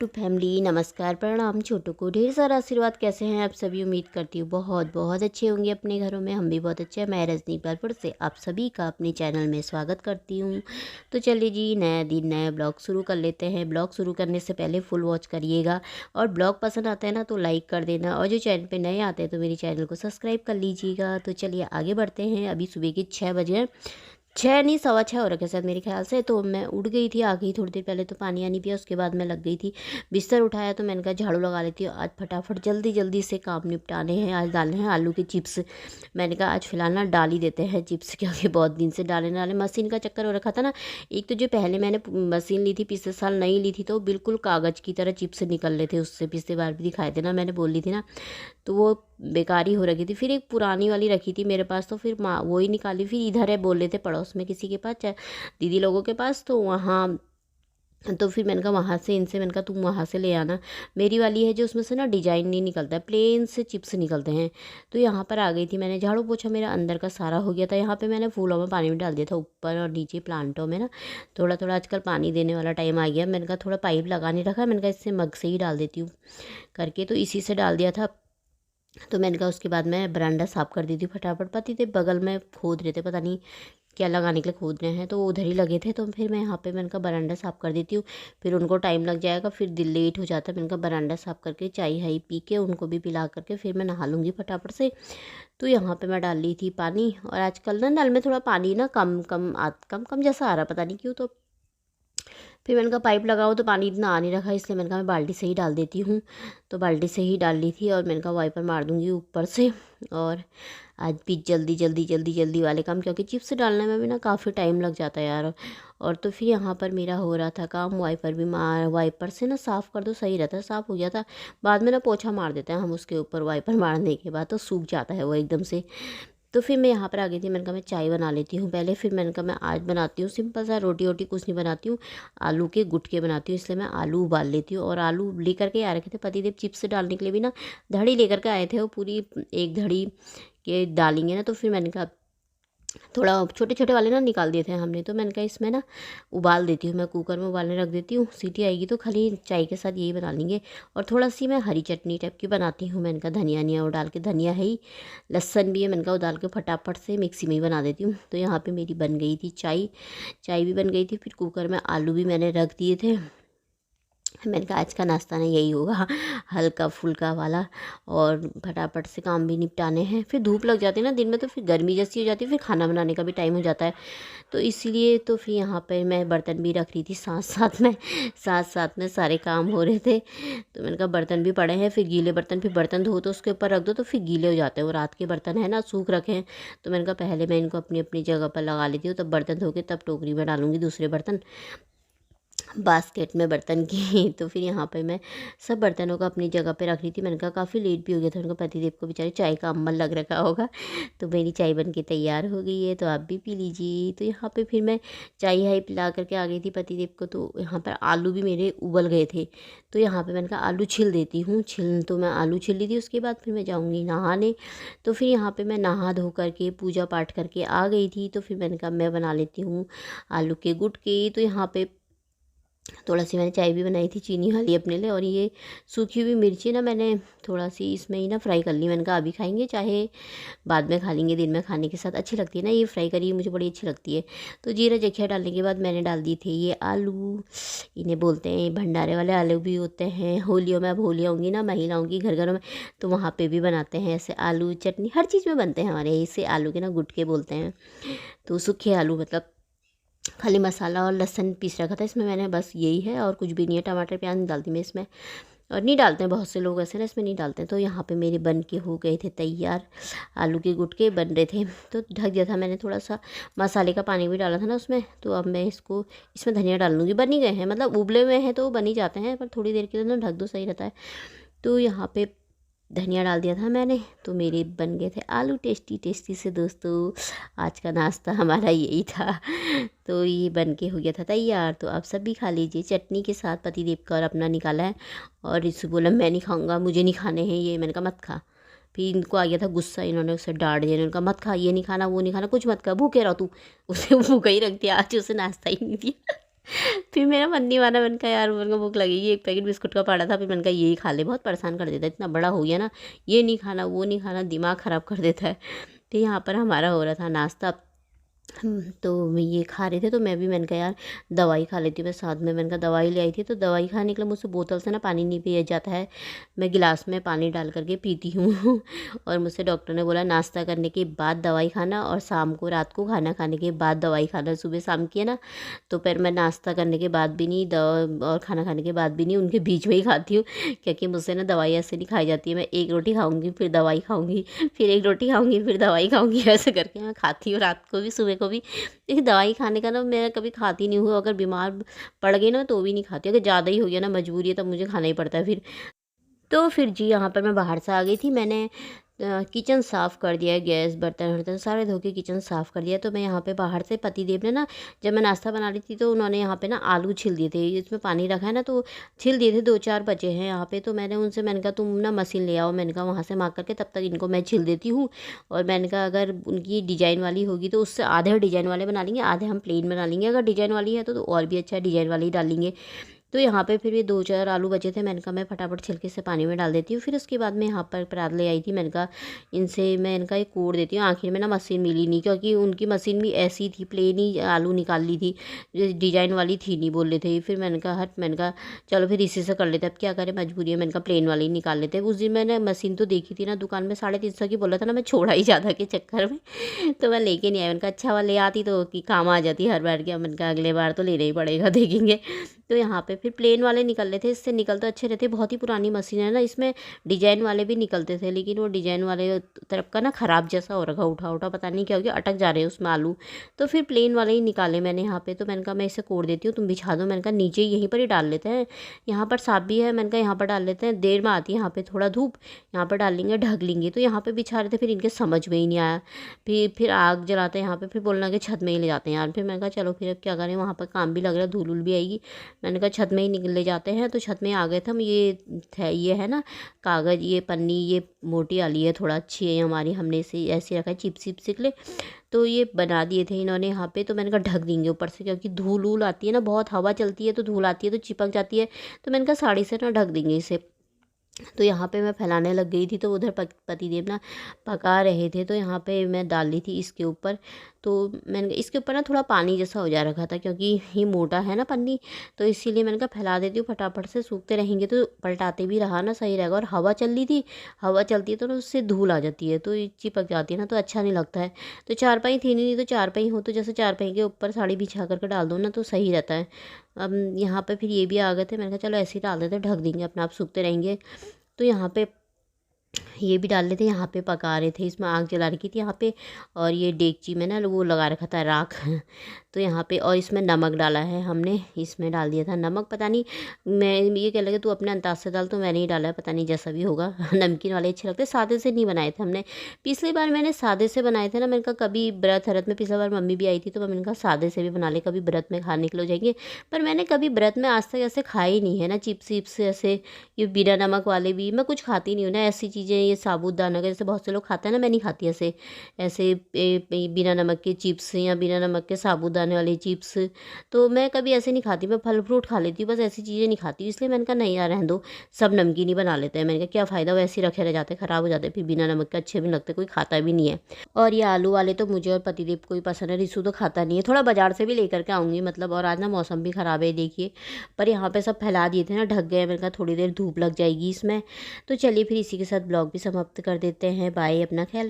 YouTube family, नमस्कार, प्रणाम। छोटों को ढेर सारा आशीर्वाद। कैसे हैं आप सभी? उम्मीद करती हूँ बहुत बहुत अच्छे होंगे अपने घरों में। हम भी बहुत अच्छे हैं। मैं रजनी पालपुर से आप सभी का अपने चैनल में स्वागत करती हूँ। तो चलिए जी, नया दिन नया ब्लॉग शुरू कर लेते हैं। ब्लॉग शुरू करने से पहले फुल वॉच करिएगा और ब्लॉग पसंद आता है ना तो लाइक कर देना, और जो चैनल पर नए आते हैं तो मेरे चैनल को सब्सक्राइब कर लीजिएगा। तो चलिए आगे बढ़ते हैं। अभी सुबह के 6 बजे, 6 नहीं 6:15 हो रखे शायद मेरे ख्याल से। तो मैं उठ गई थी, आ गई थोड़ी देर पहले, तो पानी आनी पिया। उसके बाद मैं लग गई थी बिस्तर उठाया, तो मैंने कहा झाड़ू लगा लेती हूँ। आज फटाफट जल्दी जल्दी से काम निपटाने हैं। आज डालने हैं आलू के चिप्स। मैंने कहा आज फिलहाल ना डाल ही देते हैं चिप्स, क्योंकि बहुत दिन से डाले मशीन का चक्कर हो रखा था ना। एक तो जो पहले मैंने मशीन ली थी, पिछले साल नई ली थी, तो बिल्कुल कागज़ की तरह चिप्स निकल रहे थे उससे। पिछले बार भी दिखाए थे ना, मैंने बोल ली थी ना, तो वो बेकारी हो रखी थी। फिर एक पुरानी वाली रखी थी मेरे पास, तो फिर माँ वो ही निकाली। फिर इधर है बोल रहे थे पड़ोस में किसी के पास, चाहे दीदी लोगों के पास, तो वहाँ, तो फिर मैंने कहा वहाँ से, इनसे मैंने कहा तुम वहाँ से ले आना। मेरी वाली है जो, उसमें से ना डिजाइन नहीं निकलता है, प्लेन से चिप्स निकलते हैं। तो यहाँ पर आ गई थी मैंने, झाड़ू पोछा मेरा अंदर का सारा हो गया था। यहाँ पे मैंने फूलों में पानी भी डाल दिया था, ऊपर और नीचे प्लांटों में ना। थोड़ा थोड़ा आजकल पानी देने वाला टाइम आ गया। मैंने कहा थोड़ा पाइप लगाने रखा, मैंने कहा इससे मग से ही डाल देती हूँ करके, तो इसी से डाल दिया था। तो मैंने कहा उसके बाद मैं बरांडा साफ़ कर दी थी फटाफट। पति थे बगल में खोद रहे थे, पता नहीं क्या लगाने के लिए खोद रहे हैं, तो वो उधर ही लगे थे। तो फिर मैं यहाँ पे मैंने कहा बरांडा साफ़ कर देती हूँ, फिर उनको टाइम लग जाएगा, फिर दिल लेट हो जाता है। मैंने कहा बरांडा साफ़ करके चाय हाई पी के उनको भी पिला करके फिर मैं नहा लूँगी फटाफट से। तो यहाँ पे मैं डाल ली थी पानी, और आजकल ना नल में थोड़ा पानी ना कम कम कम कम जैसा आ रहा, पता नहीं क्यों। तो फिर मैंने कहा पाइप लगाओ, तो पानी इतना आ नहीं रखा, इसलिए मैंने कहा मैं बाल्टी से ही डाल देती हूँ। तो बाल्टी से ही डाल ली थी, और मैंने कहा वाइपर मार दूँगी ऊपर से। और आज भी जल्दी जल्दी जल्दी जल्दी वाले काम, क्योंकि चिप्स डालने में भी ना काफ़ी टाइम लग जाता है यार। और तो फिर यहाँ पर मेरा हो रहा था काम, वाइपर भी मार, वाइपर से ना साफ़ कर दो सही रहता है, साफ़ हो गया था। बाद में ना पोछा मार देते हैं हम उसके ऊपर, वाइपर मारने के बाद तो सूख जाता है वो एकदम से। तो फिर मैं यहाँ पर आ गई थी। मैंने कहा मैं चाय बना लेती हूँ पहले। फिर मैंने कहा मैं आज बनाती हूँ सिंपल सा, रोटी वोटी कुछ नहीं बनाती हूँ, आलू के गुटके बनाती हूँ। इसलिए मैं आलू उबाल लेती हूँ। और आलू लेकर के आ रखे थे पतिदेव चिप्स डालने के लिए भी ना, धड़ी लेकर के आए थे वो, पूरी एक धड़ी के डालेंगे ना। तो फिर मैंने कहा थोड़ा छोटे छोटे वाले ना निकाल दिए थे हमने, तो मैंने कहा इसमें ना उबाल देती हूँ, मैं कुकर में उबालने रख देती हूँ। सीटी आएगी तो खाली चाय के साथ यही बना लेंगे। और थोड़ा सी मैं हरी चटनी टाइप की बनाती हूँ। मैंने कहा धनिया निया वो डाल के, धनिया है ही, लहसन भी है, मैंने कहा वो डाल के फटाफट से मिक्सी में ही बना देती हूँ। तो यहाँ पर मेरी बन गई थी चाय, चाय भी बन गई थी। फिर कुकर में आलू भी मैंने रख दिए थे। मैंने कहा आज का नाश्ता ना यही होगा, हल्का फुल्का वाला, और फटाफट से काम भी निपटाने हैं। फिर धूप लग जाती है ना दिन में, तो फिर गर्मी जैसी हो जाती है, फिर खाना बनाने का भी टाइम हो जाता है। तो इसीलिए तो फिर यहाँ पर मैं बर्तन भी रख रही थी साथ साथ में सारे काम हो रहे थे। तो मैंने कहा बर्तन भी पड़े हैं, फिर गीले बर्तन, फिर बर्तन धो तो उसके ऊपर रख दो तो फिर गीले हो जाते हैं। वो रात के बर्तन है ना, सूख रखे हैं। तो मैंने कहा पहले मैं इनको अपनी अपनी जगह पर लगा लेती हूँ, तब बर्तन धो के तब टोकरी में डालूंगी दूसरे बर्तन, बास्केट में बर्तन की। तो फिर यहाँ पे मैं सब बर्तनों को अपनी जगह पे रख रही थी। मैंने कहा काफ़ी लेट भी हो गया था, उनका पतिदेव को बेचारे चाय का अम्मल लग रखा होगा। तो मेरी चाय बन के तैयार हो गई है, तो आप भी पी लीजिए। तो यहाँ पे फिर मैं चाय हाई पिला करके आ गई थी पतिदेव को। तो यहाँ पर आलू भी मेरे उबल गए थे, तो यहाँ पर मैंने कहा आलू छिल देती हूँ। तो मैं आलू छिल ली थी, उसके बाद फिर मैं जाऊँगी नहाने। तो फिर यहाँ पर मैं नहा धो करके पूजा पाठ करके आ गई थी। तो फिर मैंने कहा मैं बना लेती हूँ आलू के गुटके। तो यहाँ पे थोड़ा सी मैंने चाय भी बनाई थी चीनी वाली अपने लिए, और ये सूखी हुई मिर्ची ना मैंने थोड़ा सी इसमें ही ना फ्राई कर ली। मैंने कहा अभी खाएंगे चाहे बाद में खा लेंगे, दिन में खाने के साथ अच्छी लगती है ना ये फ्राई करी, मुझे बड़ी अच्छी लगती है। तो जीरा जखिया डालने के बाद मैंने डाल दिए थे ये आलू। इन्हें बोलते हैं भंडारे वाले आलू भी होते हैं। होलियों में, अब होलियाँ होंगी ना महिलाओं की घर घरों में, तो वहाँ पर भी बनाते हैं ऐसे आलू, चटनी हर चीज़ में बनते हैं हमारे। इसे आलू के ना गुटके बोलते हैं। तो सूखे आलू, मतलब खाली मसाला और लहसुन पीस रखा था इसमें मैंने, बस यही है, और कुछ भी नहीं है। टमाटर प्याज नहीं डालती मैं इसमें, और नहीं डालते हैं बहुत से लोग ऐसे ना, इसमें नहीं डालते हैं। तो यहाँ पे मेरे बन के हो गए थे तैयार, आलू के गुटके बन रहे थे। तो ढक दिया था मैंने, थोड़ा सा मसाले का पानी भी डाला था ना उसमें। तो अब मैं इसमें धनिया डाल लूँगी। बन ही गए हैं, मतलब उबले हुए हैं तो बन ही जाते हैं, पर थोड़ी देर के लिए ना ढक दो, सही रहता है। तो यहाँ पे धनिया डाल दिया था मैंने, तो मेरे बन गए थे आलू टेस्टी टेस्टी से। दोस्तों आज का नाश्ता हमारा यही था। तो ये बन के हो गया था तैयार, तो आप सब भी खा लीजिए चटनी के साथ। पतिदेव का और अपना निकाला है, और इससे बोला मैं नहीं खाऊंगा, मुझे नहीं खाने हैं ये। मैंने कहा मत खा। फिर इनको आ गया था गुस्सा, इन्होंने उसे डांट दिया। इन्होंने कहा मत खा, ये नहीं खाना वो नहीं खाना, कुछ मत खा, भूखे रहो तू। उसे भूखा ही रख दिया आज, उसे नाश्ता ही नहीं दिया। फिर मेरा मन नहीं माना, मैंने कहा यार मेरे को भूख लगेगी, एक पैकेट बिस्कुट का पड़ा था, फिर मैंने कहा यही खा ले, बहुत परेशान कर देता है, इतना बड़ा हो गया ना, ये नहीं खाना वो नहीं खाना, दिमाग ख़राब कर देता है। तो यहाँ पर हमारा हो रहा था नाश्ता। तो ये खा रहे थे, तो मैंने कहा यार दवाई खा लेती हूँ मैं साथ में। मैंने कहा दवाई ले आई थी, तो दवाई खाने के लिए मुझसे बोतल से ना पानी नहीं पिया जाता है, मैं गिलास में पानी डाल करके पीती हूँ। और मुझसे डॉक्टर ने बोला नाश्ता करने के बाद दवाई खाना, और शाम को रात को खाना खाने के बाद दवाई खाना, सुबह शाम की है ना। तो फिर मैं नाश्ता करने के बाद भी नहीं, दवा और खाना खाने के बाद भी नहीं, उनके बीच में ही खाती हूँ, क्योंकि मुझसे ना दवाई ऐसे नहीं खाई जाती है। मैं एक रोटी खाऊंगी फिर दवाई खाऊंगी, फिर एक रोटी खाऊंगी फिर दवाई खाऊंगी, ऐसे करके मैं खाती हूँ, रात को भी सुबह को भी। लेकिन दवाई खाने का ना मैं कभी खाती नहीं हूँ, अगर बीमार पड़ गई ना तो भी नहीं खाती, अगर ज़्यादा ही हो गया ना मजबूरी है तब मुझे खाना ही पड़ता है फिर। तो फिर जी यहाँ पर मैं बाहर से आ गई थी, मैंने किचन साफ़ कर दिया है, गैस बर्तन वर्तन सारे धो के किचन साफ़ कर दिया। तो मैं यहाँ पे बाहर से पतिदेव ने ना, जब मैं नाश्ता बना रही थी तो उन्होंने यहाँ पे ना आलू छिल दिए थे, इसमें पानी रखा है ना तो छिल दिए थे, 2-4 बचे हैं यहाँ पे। तो मैंने कहा तुम ना मशीन ले आओ, मैंने कहा वहाँ से मार करके, तब तक इनको मैं छिल देती हूँ। और मैंने कहा अगर उनकी डिजाइन वाली होगी तो उससे आधे डिजाइन वाले बना लेंगे, आधे हम प्लेन बना लेंगे, अगर डिजाइन वाली है तो और भी अच्छा डिजाइन वाली डाल लेंगे। तो यहाँ पे फिर ये 2-4 आलू बचे थे, मैंने कहा मैं फटाफट छिलके से पानी में डाल देती हूँ। फिर उसके बाद मैं यहाँ पर परात ले आई थी, मैंने कहा मैं इनका एक कोड देती हूँ। आखिर में ना मशीन मिली नहीं, क्योंकि उनकी मशीन भी ऐसी थी, प्लेन ही आलू निकाल ली थी, डिजाइन वाली थी नहीं बोल रहे थे। फिर मैंने कहा मैंने कहा चलो फिर इसी से कर लेते, अब क्या करें मजबूरी है, मैंने कहा प्लेन वाली निकाल लेते। उस दिन मैंने मशीन तो देखी थी ना दुकान में 350 की बोला था ना, मैं छोड़ा ही ज़्यादा के चक्कर में तो मैं लेके नहीं आई। मैंने कहा अच्छा वाला ले आती तो कि काम आ जाती हर बार, क्या मैंने कहा अगले बार तो लेना ही पड़ेगा, देखेंगे। तो यहाँ पे फिर प्लेन वाले निकल रहे थे, इससे निकल तो अच्छे रहते, बहुत ही पुरानी मशीन है ना, इसमें डिजाइन वाले भी निकलते थे, लेकिन वो डिजाइन वाले तरफ का ना ख़राब जैसा हो रखा, उठा उठा पता नहीं क्या हो गया, अटक जा रहे हैं उसमें आलू। तो फिर प्लेन वाले ही निकाले मैंने यहाँ पे। तो मैंने कहा मैं इसे कोड़ देती हूँ, तुम बिछा दो, मैंने कहा नीचे यहीं पर ही डाल लेते हैं, यहाँ पर साफ भी है, मैंने कहा यहाँ पर डाल लेते हैं, देर में आती है यहाँ पर थोड़ा धूप, यहाँ पर डाल लेंगे ढक लेंगे। तो यहाँ पर बिछा रहे थे, फिर इनके समझ में ही नहीं आया। फिर आग जलाते हैं यहाँ पे, फिर बोलना कि छत में ही ले जाते हैं यार। फिर मैंने कहा चलो फिर अब क्या करें, वहाँ पर काम भी लग रहा है, धूल उल भी आएगी, मैंने कहा छत में ही निकल ले जाते हैं। तो छत में आ गए थे हम। ये है ना कागज़, ये पन्नी, ये मोटी वाली है, थोड़ा अच्छी है हमारी, हमने इसे ऐसे रखा है चिप्स विप्स के लिए। तो ये बना दिए थे इन्होंने यहाँ पे। तो मैंने कहा ढक देंगे ऊपर से, क्योंकि धूल उल आती है ना, बहुत हवा चलती है तो धूल आती है तो चिपक जाती है। तो मैंने कहा साड़ी से ना ढक देंगे इसे। तो यहाँ पे मैं फैलाने लग गई थी, तो उधर पतिदेव ना पका रहे थे, तो यहाँ पे मैं डाल दी थी इसके ऊपर। तो मैंने इसके ऊपर ना थोड़ा पानी जैसा हो जा रखा था, क्योंकि ये मोटा है ना पन्नी, तो इसीलिए मैंने कहा फैला देती हूँ, फटाफट से सूखते रहेंगे तो पलटाते भी रहा ना सही रहेगा। और हवा चल रही थी, हवा चलती है तो ना उससे धूल आ जाती है, तो ये चिपक जाती है ना, तो अच्छा नहीं लगता है। तो चारपाई थी नहीं, तो चारपाई हो तो जैसे चारपाई के ऊपर साड़ी बिछा करके डाल दो ना तो सही रहता है। अब यहाँ पर फिर ये भी आ गए थे, मैंने कहा चलो ऐसे ही डाल देते, ढक देंगे, अपना आप सूखते रहेंगे। तो यहाँ पे ये भी डाल लेते, यहाँ पे पका रहे थे, इसमें आग जला रखी थी यहाँ पे। और ये डेगची में ना वो लगा रखा था राख तो यहाँ पे, और इसमें नमक डाला है हमने, इसमें डाल दिया था नमक, पता नहीं, मैं ये कह लगे तू अपने अंदाज से डाल, तो मैंने ही डाला है, पता नहीं जैसा भी होगा नमकीन वाले अच्छे लगते, सादे से नहीं बनाए थे हमने। पिछली बार मैंने सादे से बनाए थे ना, मैंने कहा कभी व्रत हरत में, पिछली बार मम्मी भी आई थी तो मैंने कहा सादे से भी बना ले, कभी व्रत में खाने के लिए हो जाएंगे। पर मैंने कभी व्रत में आज तक ऐसे खाए ही नहीं है ना, चिप्स विप्स ऐसे, ये बिना नमक वाले भी मैं कुछ खाती नहीं हूँ ना ऐसी चीज़ें, ये साबूदाना का जैसे बहुत से लोग खाते हैं ना, मैं नहीं खाती ऐसे ऐसे बिना नमक के चिप्स या बिना नमक के साबूदाने वाले चिप्स। तो मैं कभी ऐसे नहीं खाती, मैं फल फ्रूट खा लेती हूँ, बस ऐसी चीज़ें नहीं खाती, इसलिए मैंने कहा नहीं यार रहने दो, सब नमकीन ही बना लेते हैं। मैंने कहा क्या फ़ायदा, वैसे ही रखे रह जाते, ख़राब हो जाते, फिर बिना नमक के अच्छे भी नहीं लगते, कोई खाता भी नहीं है। और ये आलू वाले तो मुझे और पतिदेव को ही पसंद है, रिसू तो खाता नहीं है, थोड़ा बाजार से भी लेकर के आऊँगी मतलब। और आज ना मौसम भी ख़राब है देखिए, पर यहाँ पे सब फैला दिए थे ना, ढक गए, मैंने कहा थोड़ी देर धूप लग जाएगी इसमें। तो चलिए फिर इसी के साथ ब्लॉग भी समाप्त कर देते हैं। बाय, अपना ख्याल रख।